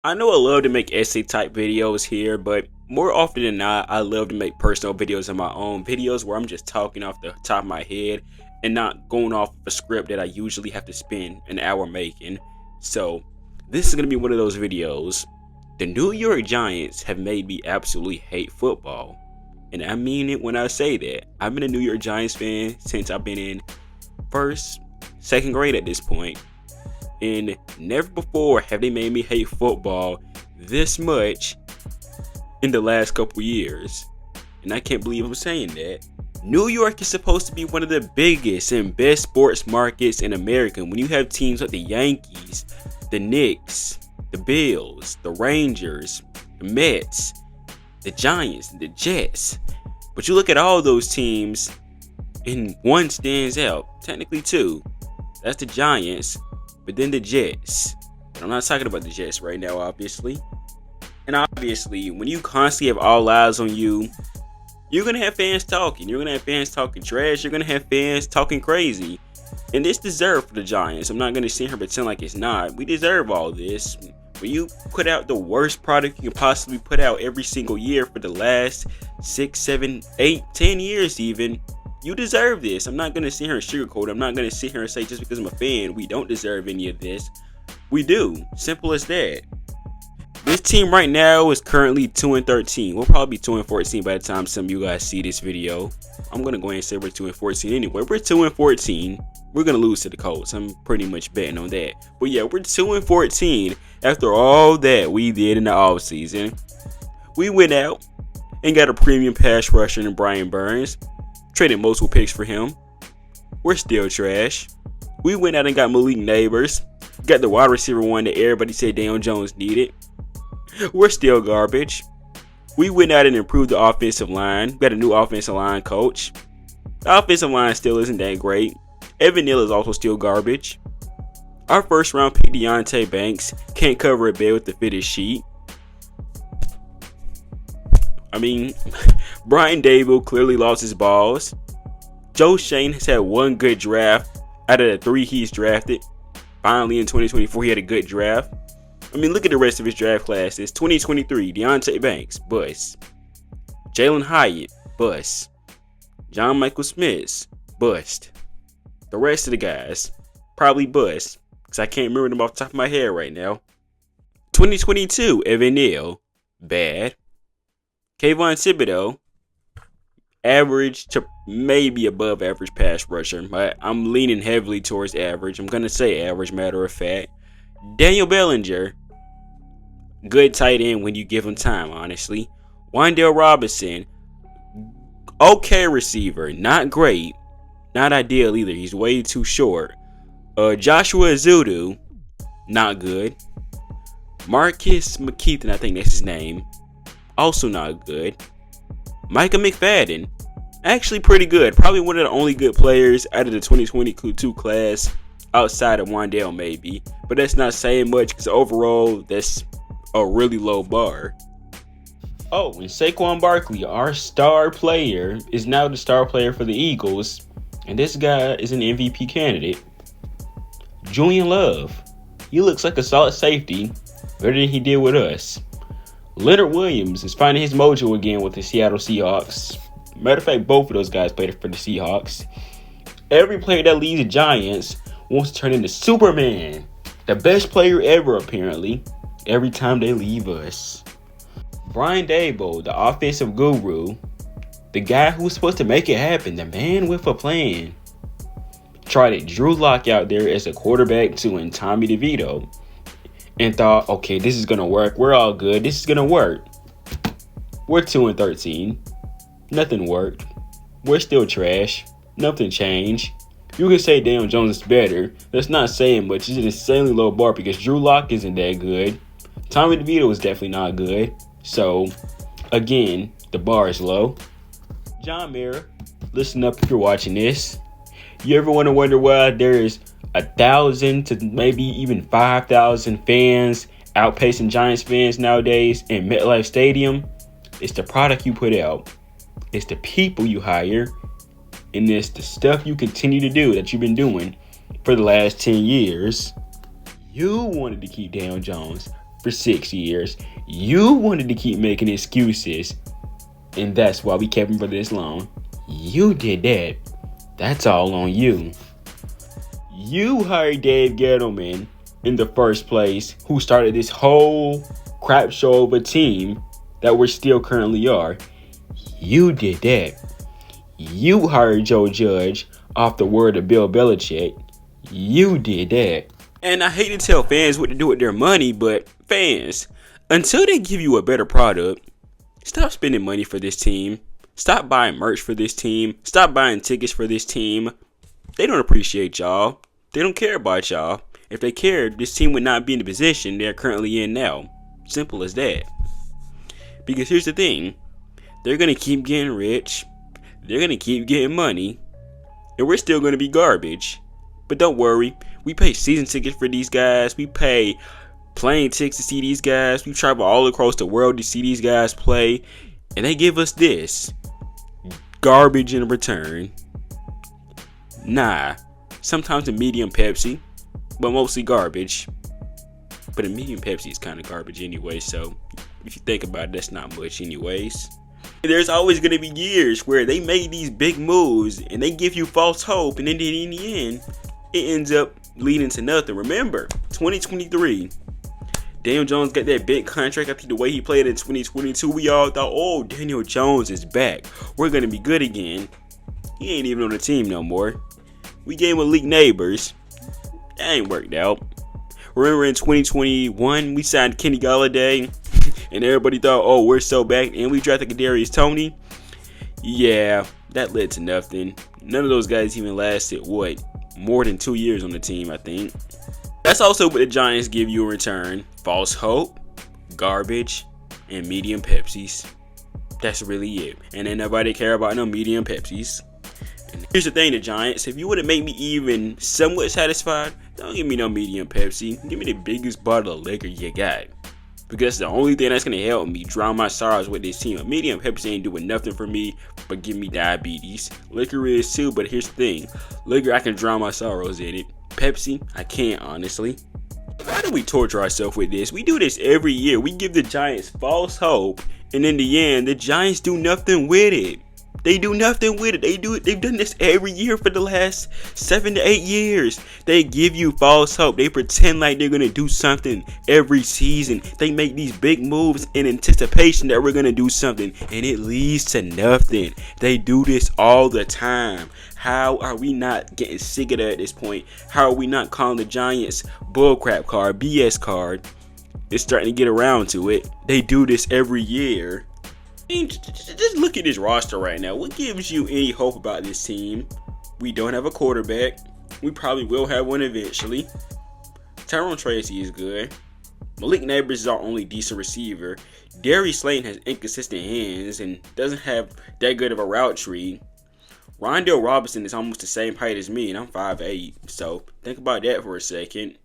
I know I love to make essay type videos here, but more often than not, I love to make personal videos of my own videos where I'm just talking off the top of my head and not going off of a script that I usually have to spend an hour making. So, this is going to be one of those videos. The New York Giants have made me absolutely hate football. And I mean it when I say that. I've been a New York Giants fan since I've been in second grade at this point. And never before have they made me hate football this much in the last couple years. And I can't believe I'm saying that. New York is supposed to be one of the biggest and best sports markets in America. When you have teams like the Yankees, the Knicks, the Bills, the Rangers, the Mets, the Giants, the Jets. But you look at all those teams and one stands out. Technically two. That's the Giants. But then the Jets. But I'm not talking about the Jets right now, obviously. And obviously, when you constantly have all eyes on you, you're going to have fans talking. You're going to have fans talking trash. You're going to have fans talking crazy. And this deserved for the Giants. I'm not going to sit here and pretend like it's not. We deserve all this. When you put out the worst product you can possibly put out every single year for the last 6, 7, 8, 10 years even, you deserve this. I'm not going to sit here and sugarcoat it. I'm not going to sit here and say just because I'm a fan, we don't deserve any of this. We do. Simple as that. This team right now is currently 2-13. We'll probably be 2-14 by the time some of you guys see this video. I'm going to go ahead and say we're 2-14 anyway. We're 2-14. We're going to lose to the Colts. I'm pretty much betting on that. But yeah, we're 2-14 after all that we did in the offseason. We went out and got a premium pass rusher in Brian Burns. Traded multiple picks for him. We're still trash. We went out and got Malik Neighbors. Got the wide receiver one that everybody said Daniel Jones needed. We're still garbage. We went out and improved the offensive line. Got a new offensive line coach. The offensive line still isn't that great. Evan Neal is also still garbage. Our first round pick Deontay Banks can't cover a bed with the fittest sheet. I mean, Brian Dable clearly lost his balls. Joe Shane has had one good draft out of the 3 he's drafted. Finally in 2024 he had a good draft. I mean, look at the rest of his draft classes. 2023, Deontay Banks, bust. Jalen Hyatt, bust. John Michael Smith, bust. The rest of the guys, probably bust. Because I can't remember them off the top of my head right now. 2022, Evan Neal, bad. Kayvon Thibodeau, average to maybe above average pass rusher. But I'm leaning heavily towards average. I'm going to say average, matter of fact. Daniel Bellinger, good tight end when you give him time, honestly. Wan'Dale Robinson, okay receiver, not great, not ideal either. He's way too short. Joshua Azudu, not good. Marcus McKeithen, I think that's his name, also not good. Micah McFadden, actually pretty good. Probably one of the only good players out of the 2022 class. Outside of Wan'Dale maybe, but that's not saying much because overall that's a really low bar. Oh, and Saquon Barkley, our star player, is now the star player for the Eagles, and this guy is an MVP candidate. Julian Love, he looks like a solid safety, better than he did with us. Leonard Williams is finding his mojo again with the Seattle Seahawks. Matter of fact, both of those guys played for the Seahawks. Every player that leaves the Giants wants to turn into Superman, the best player ever apparently, every time they leave us. Brian Dable, the offensive guru, the guy who's supposed to make it happen, the man with a plan, tried Drew Lock out there as a quarterback too and Tommy DeVito and thought, okay, this is going to work. We're all good. This is going to work. We're 2-13. Nothing worked. We're still trash. Nothing changed. You can say Daniel Jones is better. That's not saying much. It's an insanely low bar because Drew Lock isn't that good. Tommy DeVito is definitely not good. So, again, the bar is low. John Mara, listen up if you're watching this. You ever want to wonder why there is 1,000 to maybe even 5,000 fans outpacing Giants fans nowadays in MetLife Stadium? It's the product you put out. It's the people you hire. And it's the stuff you continue to do that you've been doing for the last 10 years. You wanted to keep Daniel Jones. for 6 years. You wanted to keep making excuses, and that's why we kept him for this long. You did that. That's all on you. You hired Dave Gettleman in the first place, who started this whole crap show of a team that we still currently are. You did that. You hired Joe Judge off the word of Bill Belichick. You did that. And I hate to tell fans what to do with their money, but fans, until they give you a better product, stop spending money for this team. Stop buying merch for this team. Stop buying tickets for this team. They don't appreciate y'all. They don't care about y'all. If they cared, this team would not be in the position they're currently in now. Simple as that. Because here's the thing. They're going to keep getting rich. They're going to keep getting money. And we're still going to be garbage. But don't worry. We pay season tickets for these guys. We pay plane tickets to see these guys. We travel all across the world to see these guys play. And they give us this. Garbage in return. Nah. Sometimes a medium Pepsi. But mostly garbage. But a medium Pepsi is kind of garbage anyway. So if you think about it, that's not much anyways. There's always going to be years where they made these big moves and they give you false hope, and then in the end, it ends up leading to nothing. Remember, 2023, Daniel Jones got that big contract. I think the way he played in 2022, we all thought, oh, Daniel Jones is back. We're going to be good again. He ain't even on the team no more. We gave him elite neighbors. That ain't worked out. Remember in 2021, we signed Kenny Golladay. And everybody thought, oh, we're so back. And we drafted Kadarius Toney. Yeah, that led to nothing. None of those guys even lasted, more than 2 years on the team, I think. That's also what the Giants give you in return. False hope, garbage, and medium Pepsis. That's really it. And then nobody care about no medium Pepsis. And here's the thing, the Giants. If you want to make me even somewhat satisfied, don't give me no medium Pepsi. Give me the biggest bottle of liquor you got. Because that's the only thing that's going to help me drown my sorrows with this team. A medium Pepsi ain't doing nothing for me but give me diabetes. Liquor is too, but here's the thing. Liquor, I can drown my sorrows in it. Pepsi, I can't, honestly. Why do we torture ourselves with this? We do this every year. We give the Giants false hope, and in the end, the Giants do nothing with it. They do nothing with it. They've done this every year for the last 7 to 8 years. They give you false hope. They pretend like they're going to do something every season. They make these big moves in anticipation that we're going to do something, and it leads to nothing. They do this all the time. How are we not getting sick of that at this point? How are we not calling the Giants bullcrap card, BS card? It's starting to get around to it. They do this every year. Just look at this roster right now. What gives you any hope about this team? We don't have a quarterback. We probably will have one eventually. Tyrone Tracy is good. Malik Neighbors is our only decent receiver. Darius Slayton has inconsistent hands and doesn't have that good of a route tree. Rondale Robinson is almost the same height as me, and I'm 5'8". So think about that for a second.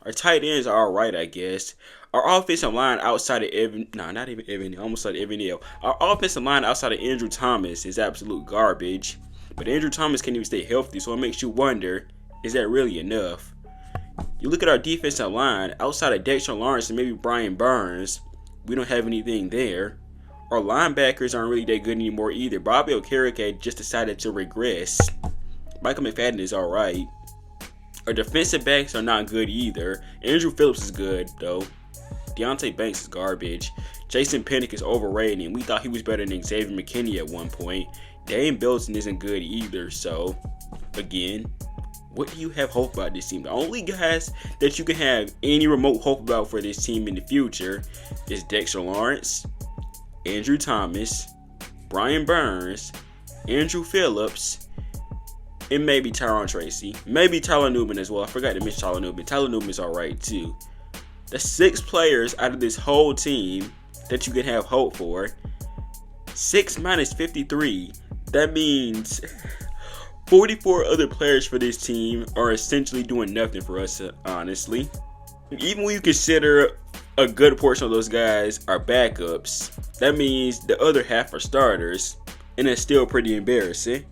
Our tight ends are alright, I guess. Our offensive line outside of Evan Neal. Our offensive line outside of Andrew Thomas is absolute garbage. But Andrew Thomas can't even stay healthy, so it makes you wonder, is that really enough? You look at our defensive line, outside of Dexter Lawrence and maybe Brian Burns, we don't have anything there. Our linebackers aren't really that good anymore either. Bobby Okereke just decided to regress. Michael McFadden is alright. Our defensive backs are not good either. Andrew Phillips is good, though. Deontay Banks is garbage. Jason Pinnock is overrated, and we thought he was better than Xavier McKinney at one point. Dane Belton isn't good either, so, again, what do you have hope about this team? The only guys that you can have any remote hope about for this team in the future is Dexter Lawrence, Andrew Thomas, Brian Burns, Andrew Phillips, and maybe Tyrone Tracy. Maybe Tyler Newman as well. I forgot to mention Tyler Newman. Tyler Newman's alright too. That's 6 players out of this whole team that you can have hope for. 6 minus 53. That means 44 other players for this team are essentially doing nothing for us, honestly. Even when you consider a good portion of those guys are backups, that means the other half are starters, and it's still pretty embarrassing.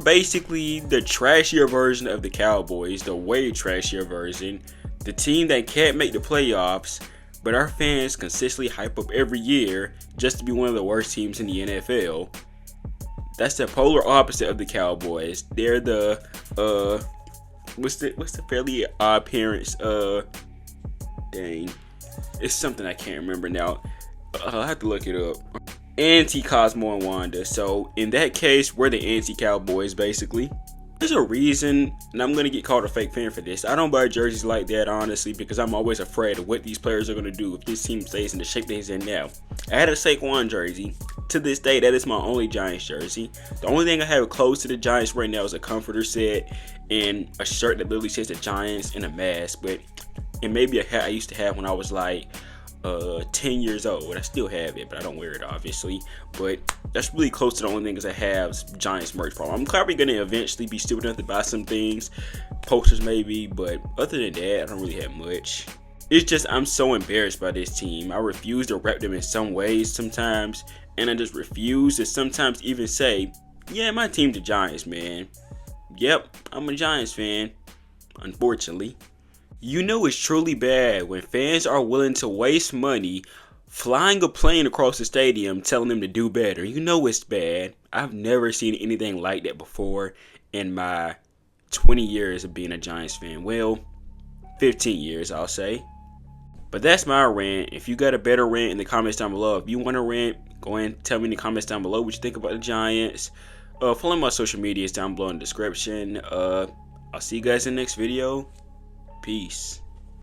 Basically, the trashier version of the Cowboys, the way trashier version, the team that can't make the playoffs, but our fans consistently hype up every year just to be one of the worst teams in the NFL. That's the polar opposite of the Cowboys. They're the what's the fairly odd parents? Dang, it's something I can't remember now. I'll have to look it up. Anti-Cosmo and Wanda. So in that case, we're the anti-Cowboys basically. There's a reason, and I'm gonna get called a fake fan for this. I don't buy jerseys like that honestly because I'm always afraid of what these players are gonna do if this team stays in the shape that it's in now. I had a Saquon jersey. To this day, that is my only Giants jersey. The only thing I have close to the Giants right now is a comforter set and a shirt that literally says the Giants and a mask. But and maybe a hat I used to have when I was like 10 years old. I still have it, but I don't wear it obviously. But that's really close to the only things I have Giants merch from. I'm probably gonna eventually be stupid enough to buy some things, posters maybe, but other than that, I don't really have much. It's just I'm so embarrassed by this team. I refuse to rep them in some ways sometimes, and I just refuse to sometimes even say, yeah, my team's the Giants, man. Yep, I'm a Giants fan, unfortunately. You know it's truly bad when fans are willing to waste money flying a plane across the stadium telling them to do better. You know it's bad. I've never seen anything like that before in my 20 years of being a Giants fan. Well, 15 years I'll say. But that's my rant. If you got a better rant in the comments down below. If you want to rant, go ahead and tell me in the comments down below what you think about the Giants. Follow my social medias down below in the description. I'll see you guys in the next video. Peace.